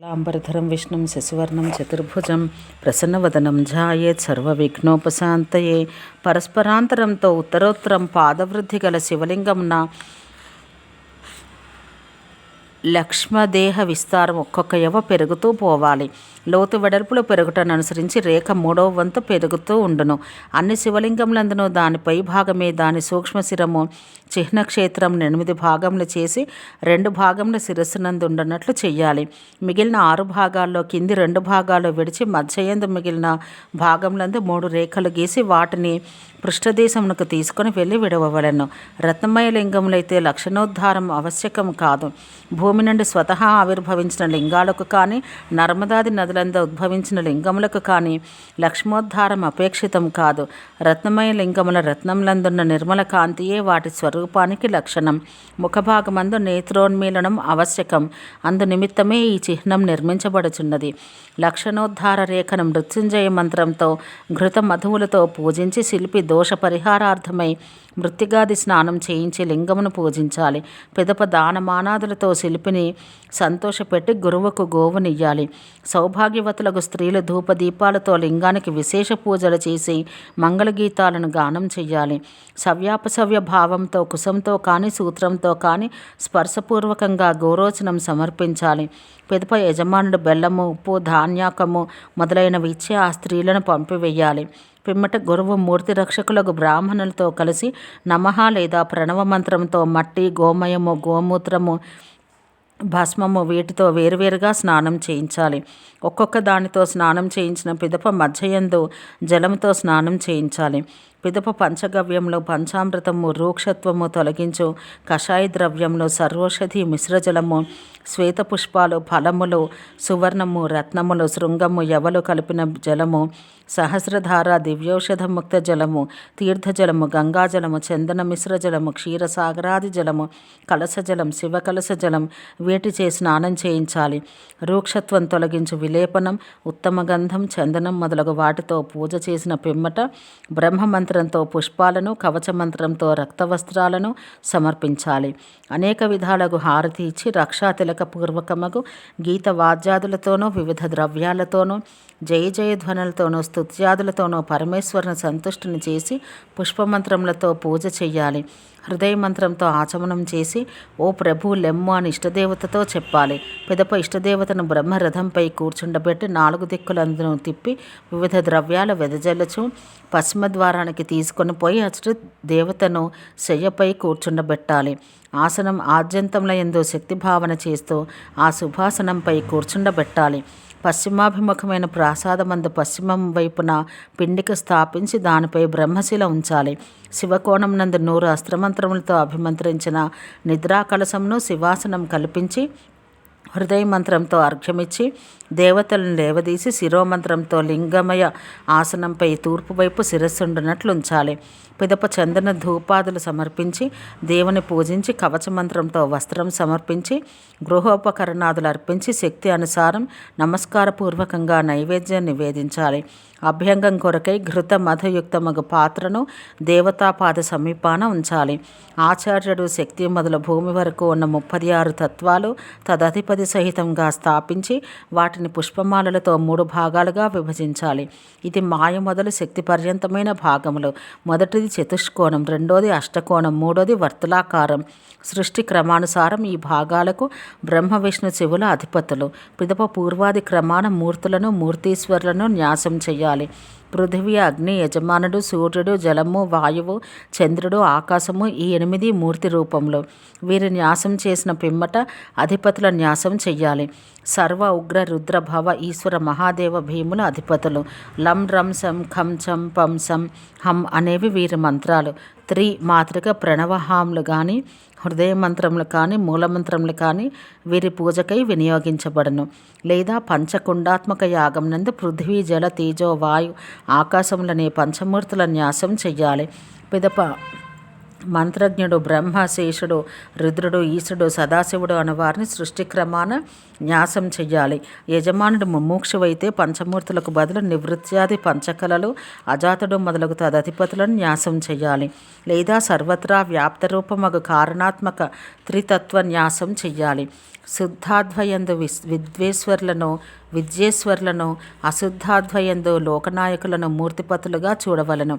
లాంబరధరం విష్ణుం శశివర్ణం చతుర్భుజం ప్రసన్నవదనం ధ్యాయేత్ సర్వవిఘ్నోపశాంతయే. పరస్పరాంతరంతో ఉత్తరోత్తరం పాదవృద్ధి గల శివలింగంన లక్ష్మదేహ విస్తారం ఒక్కొక్క యవ పెరుగుతూ పోవాలి. లోతు వెడల్పులు పెరుగుటను అనుసరించి రేఖ 3వ వంతు పెరుగుతూ ఉండును. అన్ని శివలింగములందును దానిపై భాగమే దాని సూక్ష్మశిరము చిహ్నక్షేత్రం 8 భాగములు చేసి 2 భాగముల శిరస్సునందు ఉండనట్లు చెయ్యాలి. మిగిలిన 6 భాగాల్లో కింది 2 భాగాలు విడిచి మధ్యయందు మిగిలిన భాగములందు 3 రేఖలు గీసి వాటిని పృష్ఠదేశమునకు తీసుకొని వెళ్ళి విడవవలెను. రత్నమయ లింగములైతే లక్షణోద్ధారం ఆవశ్యకం కాదు. భూమి నుండి స్వతహా ఆవిర్భవించిన లింగాలకు కానీ నర్మదాది నదులందు ఉద్భవించిన లింగములకు కానీ లక్ష్మోద్ధారం అపేక్షితం కాదు. రత్నమయ లింగముల రత్నములందున్న నిర్మల కాంతియే వాటి స్వరూపానికి లక్షణం. ముఖభాగమందు నేత్రోన్మీలనం ఆవశ్యకం. అందు నిమిత్తమే ఈ చిహ్నం నిర్మించబడుచున్నది. లక్షణోద్ధార రేఖను మృత్యుంజయ మంత్రంతో ఘృత మధువులతో పూజించి శిల్పి దోష పరిహారార్థమై మృత్తిగాది స్నానం చేయించి లింగమును పూజించాలి. పిదప దానమానాదులతో శిల్పిని సంతోషపెట్టి గురువుకు గోవునియ్యాలి. సౌభాగ్యవతులకు స్త్రీలు ధూపదీపాలతో లింగానికి విశేష పూజలు చేసి మంగళగీతాలను గానం చెయ్యాలి. సవ్యాపసవ్య భావంతో కుశంతో కానీ సూత్రంతో కానీ స్పర్శపూర్వకంగా గోరోచనం సమర్పించాలి. పిదప యజమానుడు బెల్లము, ఉప్పు, ధాన్యాకము మొదలైనవి ఇచ్చి ఆ స్త్రీలను పంపివేయాలి. పిమ్మట గురువు మూర్తి రక్షకులకు బ్రాహ్మణులతో కలిసి నమః లేదా ప్రణవ మంత్రంతో మట్టి, గోమయము, గోమూత్రము, భస్మము వీటితో వేరువేరుగా స్నానం చేయించాలి. ఒక్కొక్క దానితో స్నానం చేయించిన పిదప మధ్యయందు జలముతో స్నానం చేయించాలి. పిదప పంచగవ్యంలో పంచామృతము, రూక్షత్వము తొలగించు కషాయ ద్రవ్యంలో సర్వౌషధి మిశ్రజలము, శ్వేతపుష్పాలు, ఫలములు, సువర్ణము, రత్నములు, శృంగము, యవలు కలిపిన జలము, సహస్రధార, దివ్యౌషధముక్త జలము, తీర్థజలము, గంగాజలము, చందన మిశ్ర జలము, క్షీరసాగరాది జలము, కలసజలం, శివకలస జలం వీటిచే స్నానం చేయించాలి. రూక్షత్వం తొలగించు విలేపనం, ఉత్తమ గంధం, చందనం మొదలగు వాటితో పూజ చేసిన పిమ్మట బ్రహ్మమంత్రంతో పుష్పాలను, కవచమంత్రంతో రక్తవస్త్రాలను సమర్పించాలి. అనేక విధాలకు హారతి ఇచ్చి రక్షాతిలకపూర్వకమగు గీత వాద్యాదులతోనూ వివిధ ద్రవ్యాలతోనూ జయ జయ ధ్వనులతోనూ స్తుత్యాదులతోనూ పరమేశ్వరుని సంతుష్టిని చేసి పుష్పమంత్రములతో పూజ చెయ్యాలి. హృదయ మంత్రంతో ఆచమనం చేసి ఓ ప్రభు లెమ్ము అని ఇష్టదేవతతో చెప్పాలి. పిదప ఇష్టదేవతను బ్రహ్మరథంపై కూర్చుండబెట్టి 4 దిక్కులందును తిప్పి వివిధ ద్రవ్యాలు వెదజల్లుచు పశ్చిమ ద్వారానికి తీసుకొని పోయి అచట దేవతను శయ్యపై కూర్చుండబెట్టాలి. ఆసనం ఆద్యంతముల యందు శక్తి భావన చేస్తూ ఆ శుభాసనంపై కూర్చుండబెట్టాలి. పశ్చిమాభిముఖమైన ప్రాసాదమందు పశ్చిమం వైపున పిండిక స్థాపించి దానిపై బ్రహ్మశిల ఉంచాలి. శివకోణం నందు 100 అస్త్రమంత్రములతో అభిమంత్రించిన నిద్రా కలశమును శివాసనం కల్పించి హృదయ మంత్రంతో అర్ఘ్యమిచ్చి దేవతలను లేవదీసి శిరోమంత్రంతో లింగమయ ఆసనంపై తూర్పు వైపు శిరస్సుండునట్లు ఉంచాలి. పిదప చందన ధూపాదులు సమర్పించి దేవుని పూజించి కవచమంత్రంతో వస్త్రం సమర్పించి గృహోపకరణాదులు అర్పించి శక్తి అనుసారం నమస్కారపూర్వకంగా నైవేద్యం నివేదించాలి. అభ్యంగం కొరకై ఘృత మధుయుక్తమగు పాత్రను దేవతాపాద సమీపాన ఉంచాలి. ఆచార్యుడు శక్తి మొదలు భూమి వరకు ఉన్న 36 తత్వాలు తదధిపతి సహితంగా స్థాపించి వాటిని పుష్పమాలలతో 3 భాగాలుగా విభజించాలి. ఇది మాయ మొదలు శక్తి పర్యంతమైన భాగములు. మొదటిది చతుష్కోణం, రెండోది అష్టకోణం, మూడోది వర్తులాకారం. సృష్టి క్రమానుసారం ఈ భాగాలకు బ్రహ్మ విష్ణు శివుల అధిపతులు. పిదప పూర్వాది క్రమాన మూర్తులను మూర్తీశ్వరులను న్యాసం చెయ్యాలి. పృథివీ, అగ్ని యజమానుడు, సూర్యుడు, జలము, వాయువు, చంద్రుడు, ఆకాశము ఈ 8 మూర్తి రూపంలో. వీరి న్యాసం చేసిన పిమ్మట అధిపతుల న్యాసం చెయ్యాలి. సర్వ ఉగ్ర రుద్ర భవ ఈశ్వర మహాదేవ భీముల అధిపతులు. లం రం సం ఖం చం పం సం హం అనేవి వీరి మంత్రాలు. మాతృక ప్రణవహాములు కానీ హృదయ మంత్రములు కానీ మూలమంత్రములు కానీ వీరి పూజకై వినియోగించబడును. లేదా పంచకుండాత్మక యాగం నందు పృథ్వీ, జల, తేజో, వాయు, ఆకాశములనే పంచమూర్తుల న్యాసం చెయ్యాలి. పిదప మంత్రజ్ఞుడు బ్రహ్మ, శేషుడు, రుద్రుడు, ఈశుడు, సదాశివుడు అనువారిని సృష్టి క్రమాన న్యాసం చెయ్యాలి. యజమానుడు ముముక్షువైతే పంచమూర్తులకు బదులు నివృత్యాది పంచకళలు, అజాతుడు మొదలగు తదధిపతులను న్యాసం చెయ్యాలి. లేదా సర్వత్రా వ్యాప్త రూపమగు కారణాత్మక త్రితత్వ న్యాసం చెయ్యాలి. శుద్ధాద్వయందు విద్వేశ్వరులను విద్యేశ్వరులను, అశుద్ధాద్వయందు లోకనాయకులను మూర్తిపతులుగా చూడవలను.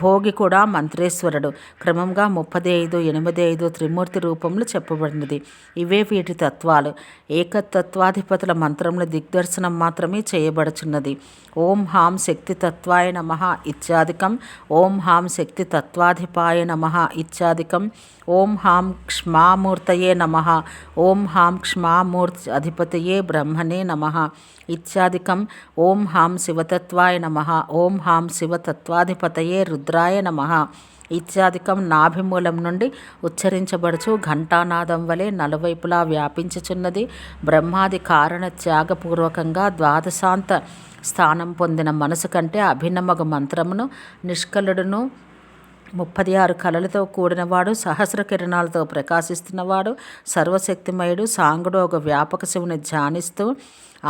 భోగి కూడా మంత్రేశ్వరుడు. క్రమంగా 35, 85 త్రిమూర్తి రూపములు చెప్పబడినది. ఇవే వీటి తత్వాలు. ఏకతత్వాధిపతుల మంత్రముల దిగ్దర్శనం మాత్రమే చేయబడుచున్నది. ఓం హాం శక్తి తత్వాయ నమః ఇత్యాదికం. ఓం హాం శక్తి తత్వాధిపాయ నమః ఇత్యాదికం. ఓం హాం క్ష్మామూర్తయే నమః. ఓం హాం క్ష్మామూర్తి అధిపతయే బ్రహ్మణే నమః ఇత్యాదికం. ఓం హాం శివతత్వాయ నమః. ఓం హాం శివతత్వాధిపతయే రుద్రాయ నమః ఇత్యాదికం నాభిమూలం నుండి ఉచ్చరించబడుచు ఘంటానాదం వలె నలువైపులా వ్యాపించుచున్నది. బ్రహ్మాది కారణ త్యాగపూర్వకంగా ద్వాదశాంత స్థానం పొందిన మనసు కంటే అభిన్నమగు మంత్రమును నిష్కలుడును 36 కళలతో కూడినవాడు, సహస్ర కిరణాలతో ప్రకాశిస్తున్నవాడు, సర్వశక్తిమయుడు సాంగుడు ఒక వ్యాపక శివుని ధ్యానిస్తూ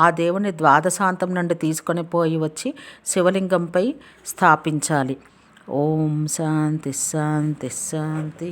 ఆ దేవుని ద్వాదశాంతం నుండి తీసుకొని పోయి వచ్చి శివలింగంపై స్థాపించాలి. ఓం శాంతి శాంతి శాంతి.